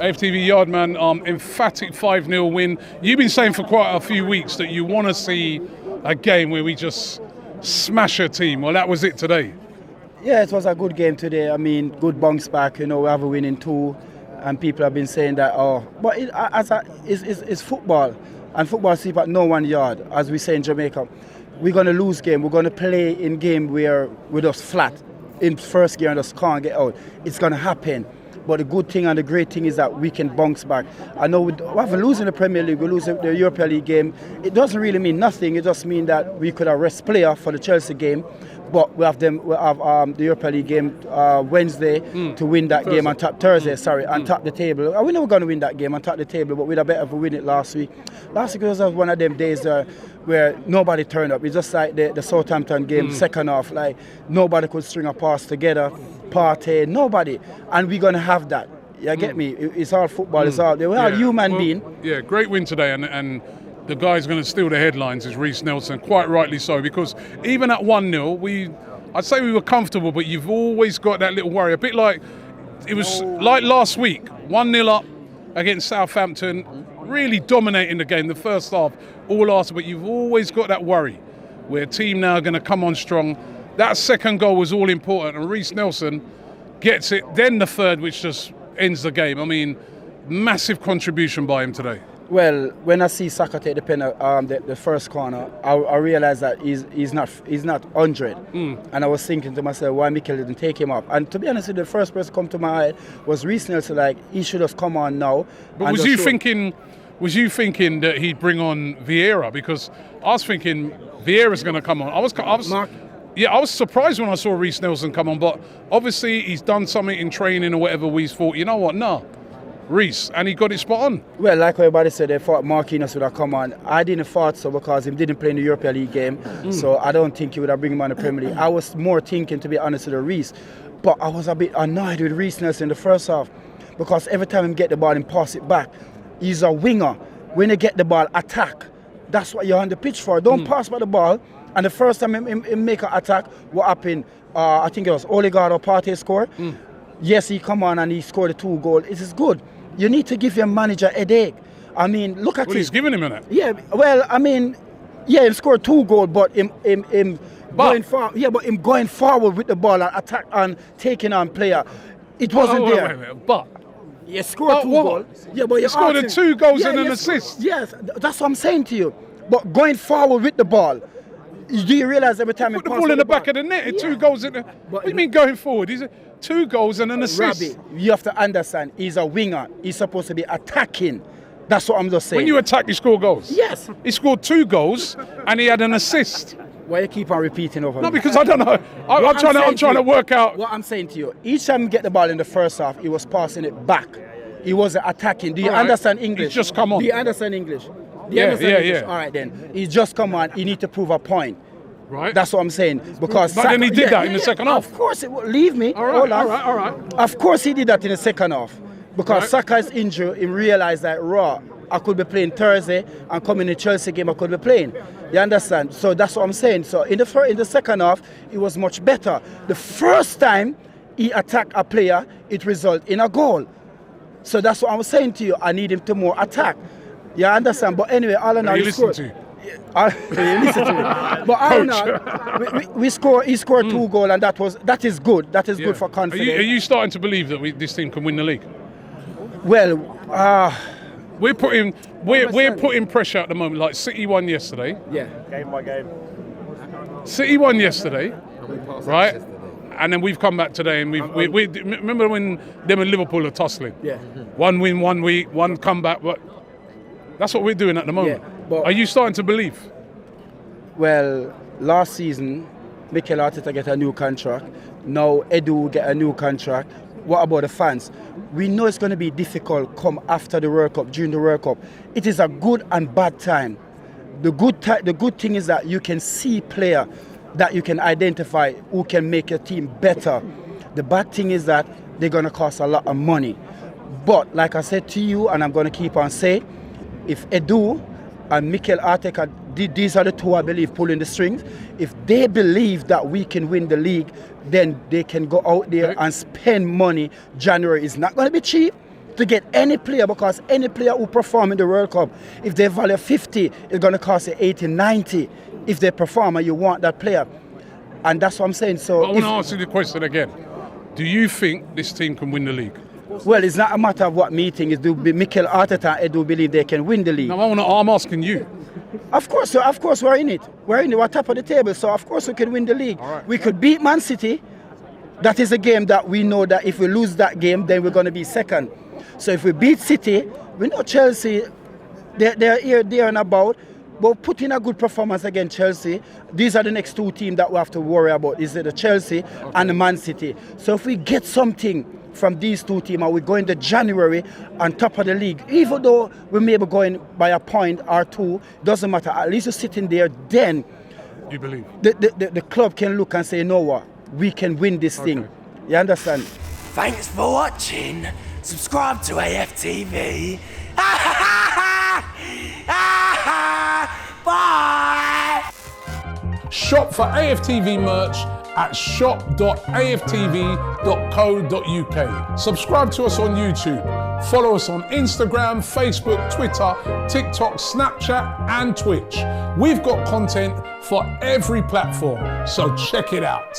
AFTV Yardman, emphatic 5-0 win. You've been saying for quite a few weeks that you want to see a game where we just smash a team. Well, that was it today. Yeah, it was a good game today. I mean, good bounce back. We have a win in 2, and people have been saying that, but it's football, and football sleep at no 1 yard, as we say in Jamaica. We're going to lose game. We're going to play in game where we're just flat in first gear and just can't get out. It's going to happen. But the good thing and the great thing is that we can bounce back. I know we haven't losing the Premier League, we lose the European League game. It doesn't really mean nothing. It just means that we could arrest player for the Chelsea game. But we have the European League game Wednesday to win that game and top Thursday, and top the table. We know we're going to win that game and top the table, but we'd have better win it last week. Last week was one of them days where nobody turned up. It's just like the Southampton game, second half, like nobody could string a pass together, party, nobody. And we're going to have that. You get me? It's all football, it's all, we're all human being. Yeah, great win today, and the guy's going to steal the headlines is Reiss Nelson, quite rightly so, because even at 1-0, I'd say we were comfortable, but you've always got that little worry. A bit like, it was like last week, 1-0 up against Southampton, really dominating the game, the first half, all Arsenal, but you've always got that worry, where a team now are going to come on strong. That second goal was all important, and Reiss Nelson gets it, then the third, which just ends the game. I mean, massive contribution by him today. Well, when I see Saka take the penalty, the first corner, I realized that he's not 100, and I was thinking to myself, why Mikel didn't take him up? And to be honest, the first person to come to my eye was Reiss Nelson. Like, he should have come on now. But was you thinking that he'd bring on Vieira? Because I was thinking Vieira's going to come on. I was surprised when I saw Reiss Nelson come on, but obviously he's done something in training or whatever. We thought, you know what, no. Reiss, and he got it spot on. Well, like everybody said, they thought Marquinhos would have come on. I didn't thought so because he didn't play in the European League game, so I don't think he would have bring him on the Premier League. I was more thinking, to be honest, with Reiss, but I was a bit annoyed with Reiss Nelson in the first half because every time he get the ball and pass it back, he's a winger. When you get the ball, attack. That's what you're on the pitch for. Don't pass by the ball. And the first time he make an attack, what happened? I think it was Odegaard or Partey score. Yes, he come on and he scored the 2 goals. It is good. You need to give your manager a headache. I mean, look at it. He's giving him a minute. Yeah, well, I mean, he scored 2 goals, but him going forward. Yeah, but him going forward with the ball and attack and taking on player, it wasn't there. Wait. But you scored 2 goals. Yeah, but you scored 2 goals and an assist. Yes, that's what I'm saying to you. But going forward with the ball, do you realise every time he put the ball in the back of the net, 2 goals in the... What do you mean going forward? He's 2 goals and an assist. Robbie, you have to understand, he's a winger. He's supposed to be attacking. That's what I'm just saying. When you attack, you score goals. Yes. He scored 2 goals and he had an assist. Why you keep on repeating over? No, because I don't know. I'm trying to work out. What I'm saying to you, each time you get the ball in the first half, he was passing it back. He wasn't attacking. Do you understand English? He's just come on. Do you understand English? Yeah. All right then. He's just come on. He need to prove a point. Right. That's what I'm saying. Because but then he did that in the second half. Of course, leave me. All right. Of course he did that in the second half. Because Saka's injury, he realized that I could be playing Thursday and coming in the Chelsea game I could be playing. You understand? So that's what I'm saying. So in the second half, it was much better. The first time he attacked a player, it resulted in a goal. So that's what I was saying to you. I need him to more attack. You understand? But anyway, all in all, he scored. Listen to me. But all in all, he scored 2 goals, and that is good. That is good for confidence. Are you starting to believe that this team can win the league? Well, we're putting pressure at the moment. Like City won yesterday. Yeah. Game by game. City won yesterday, right? And then we've come back today, and we remember when them and Liverpool are tussling. Yeah. 1 win, 1 week, 1 comeback. But that's what we're doing at the moment. Yeah, but are you starting to believe? Well, last season, Mikel Arteta get a new contract. Now Edu get a new contract. What about the fans? We know it's going to be difficult come after the World Cup, during the World Cup. It is a good and bad time. The good thing is that you can see player that you can identify who can make your team better. The bad thing is that they're going to cost a lot of money. But like I said to you, and I'm going to keep on saying, if Edu and Mikel Arteta, these are the two I believe pulling the strings, if they believe that we can win the league, then they can go out there and spend money. January is not going to be cheap. to get any player, because any player who perform in the World Cup, if they value 50, it's going to cost you 80, 90 if they perform and you want that player. And that's what I'm saying. So I want to ask you the question again. Do you think this team can win the league? Well, it's not a matter of what meeting is. Do Mikel Arteta and do believe they can win the league? No, I'm asking you. Of course we're in it. We're top of the table, so of course we can win the league. Right. We could beat Man City. That is a game that we know that if we lose that game, then we're going to be second. So if we beat City, we know Chelsea, they're here, there and about. But put in a good performance against Chelsea. These are the next two teams that we have to worry about. Is the Chelsea and the Man City. So if we get something from these two teams and we go into January on top of the league, even though we may be going by a point or two, doesn't matter. At least you're sitting there, then You believe? The club can look and say, you know what, we can win this thing. You understand? Thanks for watching. Subscribe to AFTV. Bye! Shop for AFTV merch at shop.aftv.co.uk. Subscribe to us on YouTube. Follow us on Instagram, Facebook, Twitter, TikTok, Snapchat, and Twitch. We've got content for every platform, so check it out.